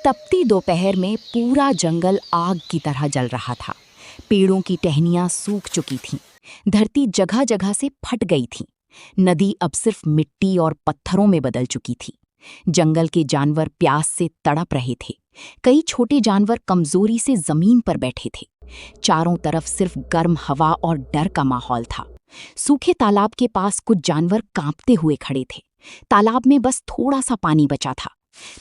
तपती दोपहर में पूरा जंगल आग की तरह जल रहा था। पेड़ों की टहनियां सूख चुकी थीं। धरती जगह जगह से फट गई थी। नदी अब सिर्फ मिट्टी और पत्थरों में बदल चुकी थी। जंगल के जानवर प्यास से तड़प रहे थे। कई छोटे जानवर कमजोरी से जमीन पर बैठे थे। चारों तरफ सिर्फ गर्म हवा और डर का माहौल था। सूखे तालाब के पास कुछ जानवर कांपते हुए खड़े थे। तालाब में बस थोड़ा सा पानी बचा था।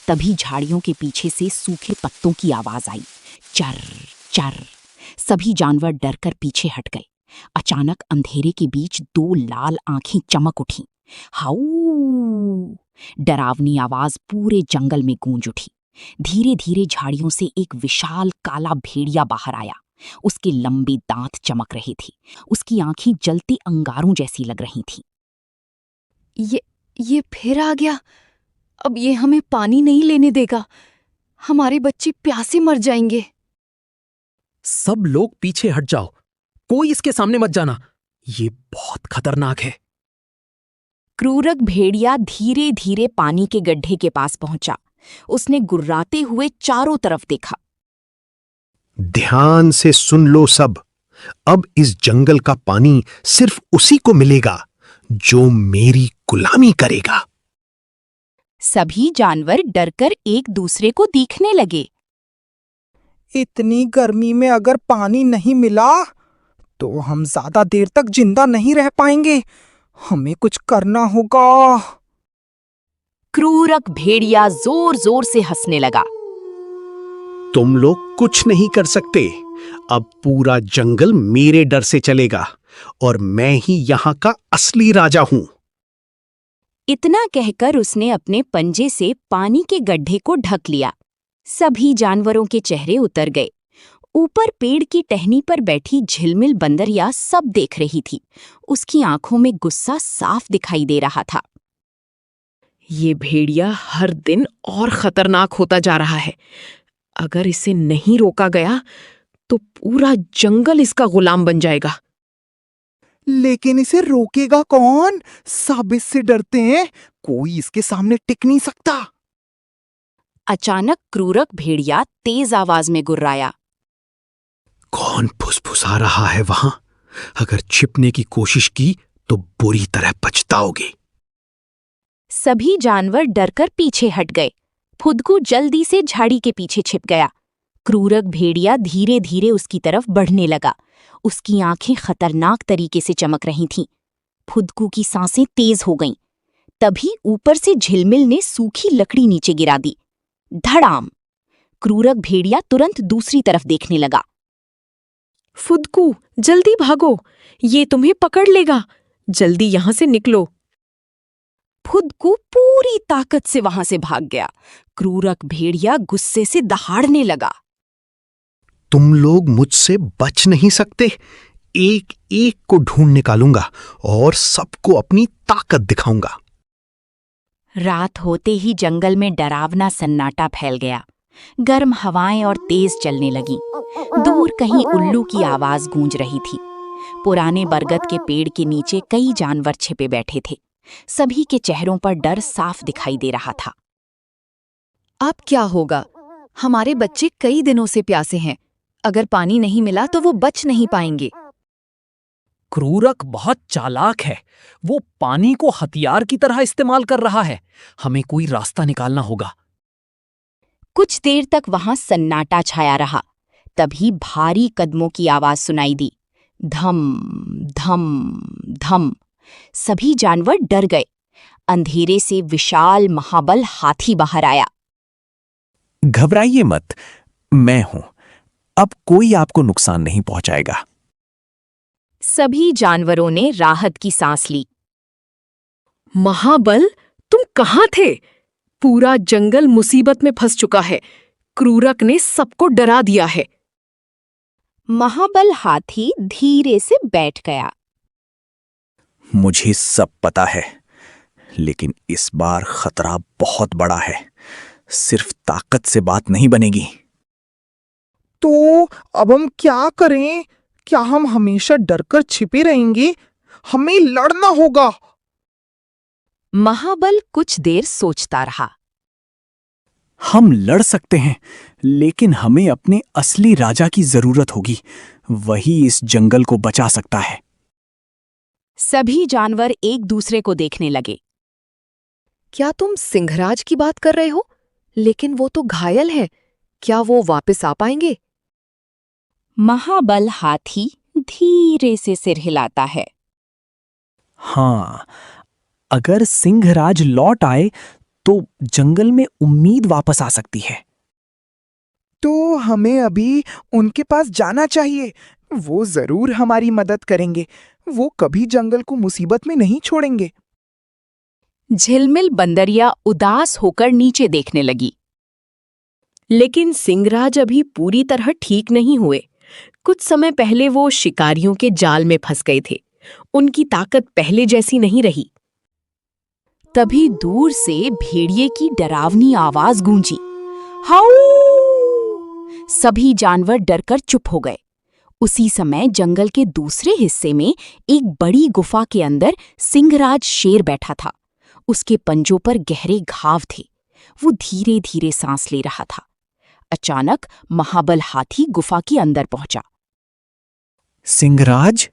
तभी झाड़ियों के पीछे से सूखे पत्तों की आवाज आई, चर चर। सभी जानवर डरकर पीछे हट गए। अचानक अंधेरे के बीच दो लाल आंखें चमक उठीं। हाऊ! डरावनी आवाज पूरे जंगल में गूंज उठी। धीरे धीरे झाड़ियों से एक विशाल काला भेड़िया बाहर आया। उसके लंबे दांत चमक रहे थे। उसकी आंखें जलते अंगारों जैसी लग रही थीं। ये फिर आ गया। अब ये हमें पानी नहीं लेने देगा। हमारे बच्चे प्यासे मर जाएंगे। सब लोग पीछे हट जाओ। कोई इसके सामने मत जाना। ये बहुत खतरनाक है। क्रूरक भेड़िया धीरे धीरे पानी के गड्ढे के पास पहुंचा। उसने गुर्राते हुए चारों तरफ देखा। ध्यान से सुन लो सब। अब इस जंगल का पानी सिर्फ उसी को मिलेगा जो मेरी गुलामी करेगा। सभी जानवर डरकर एक दूसरे को देखने लगे। इतनी गर्मी में अगर पानी नहीं मिला तो हम ज्यादा देर तक जिंदा नहीं रह पाएंगे। हमें कुछ करना होगा। क्रूरक भेड़िया जोर जोर से हंसने लगा। तुम लोग कुछ नहीं कर सकते। अब पूरा जंगल मेरे डर से चलेगा और मैं ही यहां का असली राजा हूं। इतना कहकर उसने अपने पंजे से पानी के गड्ढे को ढक लिया। सभी जानवरों के चेहरे उतर गए। ऊपर पेड़ की टहनी पर बैठी झिलमिल बंदरिया सब देख रही थी। उसकी आंखों में गुस्सा साफ दिखाई दे रहा था। ये भेड़िया हर दिन और खतरनाक होता जा रहा है। अगर इसे नहीं रोका गया तो पूरा जंगल इसका गुलाम बन जाएगा। लेकिन इसे रोकेगा कौन? सब इससे डरते हैं। कोई इसके सामने टिक नहीं सकता। अचानक क्रूरक भेड़िया तेज आवाज में गुर्राया। कौन फुसफुसा रहा है वहां? अगर छिपने की कोशिश की तो बुरी तरह पछताओगे। सभी जानवर डरकर पीछे हट गए। फुदकू जल्दी से झाड़ी के पीछे छिप गया। क्रूरक भेड़िया धीरे धीरे उसकी तरफ बढ़ने लगा। उसकी आंखें खतरनाक तरीके से चमक रही थीं। फुदकू की सांसें तेज हो गईं। तभी ऊपर से झिलमिल ने सूखी लकड़ी नीचे गिरा दी। धड़ाम! क्रूरक भेड़िया तुरंत दूसरी तरफ देखने लगा। फुदकू, जल्दी भागो, ये तुम्हें पकड़ लेगा। जल्दी यहां से निकलो। फुदकू पूरी ताकत से वहां से भाग गया। क्रूरक भेड़िया गुस्से से दहाड़ने लगा। तुम लोग मुझसे बच नहीं सकते। एक एक को ढूंढ निकालूंगा और सबको अपनी ताकत दिखाऊंगा। रात होते ही जंगल में डरावना सन्नाटा फैल गया। गर्म हवाएं और तेज चलने लगीं। दूर कहीं उल्लू की आवाज गूंज रही थी। पुराने बरगद के पेड़ के नीचे कई जानवर छिपे बैठे थे। सभी के चेहरों पर डर साफ दिखाई दे रहा था। अब क्या होगा? हमारे बच्चे कई दिनों से प्यासे हैं। अगर पानी नहीं मिला तो वो बच नहीं पाएंगे। क्रूरक बहुत चालाक है। वो पानी को हथियार की तरह इस्तेमाल कर रहा है। हमें कोई रास्ता निकालना होगा। कुछ देर तक वहां सन्नाटा छाया रहा। तभी भारी कदमों की आवाज सुनाई दी। धम धम धम। सभी जानवर डर गए। अंधेरे से विशाल महाबल हाथी बाहर आया। घबराइए मत, मैं हूं। अब कोई आपको नुकसान नहीं पहुंचाएगा। सभी जानवरों ने राहत की सांस ली। महाबल, तुम कहां थे? पूरा जंगल मुसीबत में फंस चुका है। क्रूरक ने सबको डरा दिया है। महाबल हाथी धीरे से बैठ गया। मुझे सब पता है, लेकिन इस बार खतरा बहुत बड़ा है। सिर्फ ताकत से बात नहीं बनेगी। तो अब हम क्या करें? क्या हम हमेशा डरकर छिपे रहेंगे? हमें लड़ना होगा। महाबल कुछ देर सोचता रहा। हम लड़ सकते हैं, लेकिन हमें अपने असली राजा की जरूरत होगी। वही इस जंगल को बचा सकता है। सभी जानवर एक दूसरे को देखने लगे। क्या तुम सिंहराज की बात कर रहे हो? लेकिन वो तो घायल है। क्या वो वापस आ पाएंगे? महाबल हाथी धीरे से सिर हिलाता है। हाँ, अगर सिंहराज लौट आए तो जंगल में उम्मीद वापस आ सकती है। तो हमें अभी उनके पास जाना चाहिए। वो जरूर हमारी मदद करेंगे। वो कभी जंगल को मुसीबत में नहीं छोड़ेंगे। झिलमिल बंदरिया उदास होकर नीचे देखने लगी। लेकिन सिंहराज अभी पूरी तरह ठीक नहीं हुए। कुछ समय पहले वो शिकारियों के जाल में फंस गए थे। उनकी ताकत पहले जैसी नहीं रही। तभी दूर से भेड़िए की डरावनी आवाज गूंजी। हाउ! सभी जानवर डरकर चुप हो गए। उसी समय जंगल के दूसरे हिस्से में एक बड़ी गुफा के अंदर सिंहराज शेर बैठा था। उसके पंजों पर गहरे घाव थे। वो धीरे धीरे सांस ले रहा था। अचानक महाबल हाथी गुफा के अंदर पहुंचा। सिंहराज,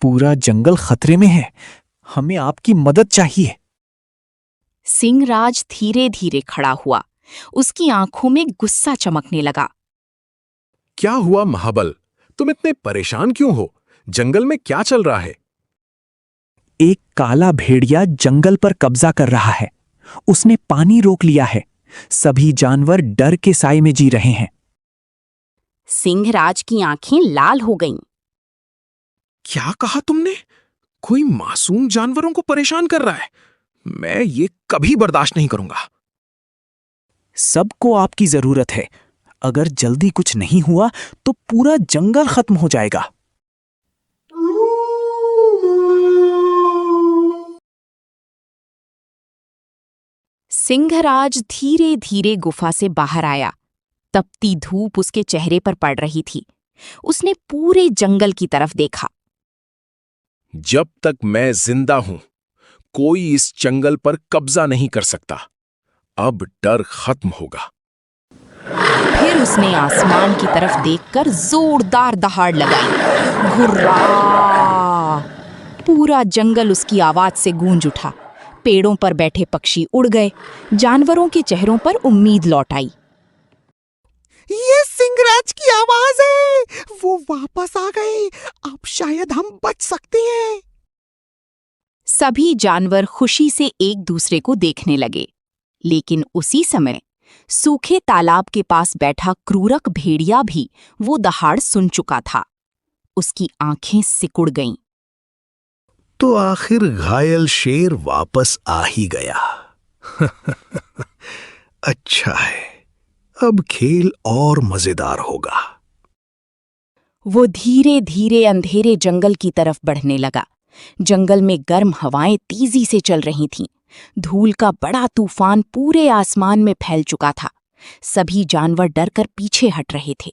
पूरा जंगल खतरे में है। हमें आपकी मदद चाहिए। सिंहराज धीरे धीरे खड़ा हुआ। उसकी आंखों में गुस्सा चमकने लगा। क्या हुआ महाबल? तुम इतने परेशान क्यों हो? जंगल में क्या चल रहा है? एक काला भेड़िया जंगल पर कब्जा कर रहा है। उसने पानी रोक लिया है। सभी जानवर डर के साए में जी रहे हैं। सिंहराज की आंखें लाल हो गईं। क्या कहा तुमने? कोई मासूम जानवरों को परेशान कर रहा है? मैं ये कभी बर्दाश्त नहीं करूंगा। सबको आपकी जरूरत है। अगर जल्दी कुछ नहीं हुआ तो पूरा जंगल खत्म हो जाएगा। सिंहराज धीरे धीरे गुफा से बाहर आया। तपती धूप उसके चेहरे पर पड़ रही थी। उसने पूरे जंगल की तरफ देखा। जब तक मैं जिंदा हूं, कोई इस जंगल पर कब्जा नहीं कर सकता। अब डर खत्म होगा। फिर उसने आसमान की तरफ देखकर जोरदार दहाड़ लगाई। घुर्रा! पूरा जंगल उसकी आवाज से गूंज उठा। पेड़ों पर बैठे पक्षी उड़ गए। जानवरों के चेहरों पर उम्मीद लौट आई। ये सिंहराज की आवाज है। वो वापस आ गए। अब शायद हम बच सकते हैं। सभी जानवर खुशी से एक दूसरे को देखने लगे। लेकिन उसी समय सूखे तालाब के पास बैठा क्रूरक भेड़िया भी वो दहाड़ सुन चुका था। उसकी आंखें सिकुड़ गईं। तो आखिर घायल शेर वापस आ ही गया। अच्छा है, अब खेल और मजेदार होगा। वो धीरे धीरे अंधेरे जंगल की तरफ बढ़ने लगा। जंगल में गर्म हवाएं तेजी से चल रही थीं। धूल का बड़ा तूफान पूरे आसमान में फैल चुका था। सभी जानवर डरकर पीछे हट रहे थे।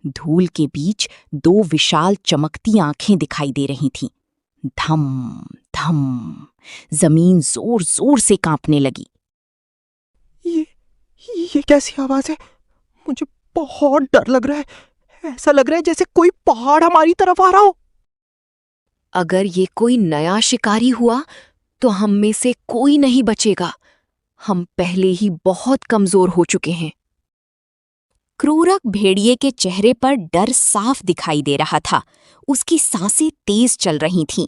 धूल के बीच दो विशाल चमकती आंखें दिखाई दे रही थीं। धम धम जमीन जोर जोर से कांपने लगी। ये कैसी आवाज है? मुझे बहुत डर लग रहा है। ऐसा लग रहा है जैसे कोई पहाड़ हमारी तरफ आ रहा हो। अगर ये कोई नया शिकारी हुआ तो हम में से कोई नहीं बचेगा। हम पहले ही बहुत कमजोर हो चुके हैं। क्रूरक भेड़िए के चेहरे पर डर साफ दिखाई दे रहा था। उसकी सांसें तेज चल रही थीं।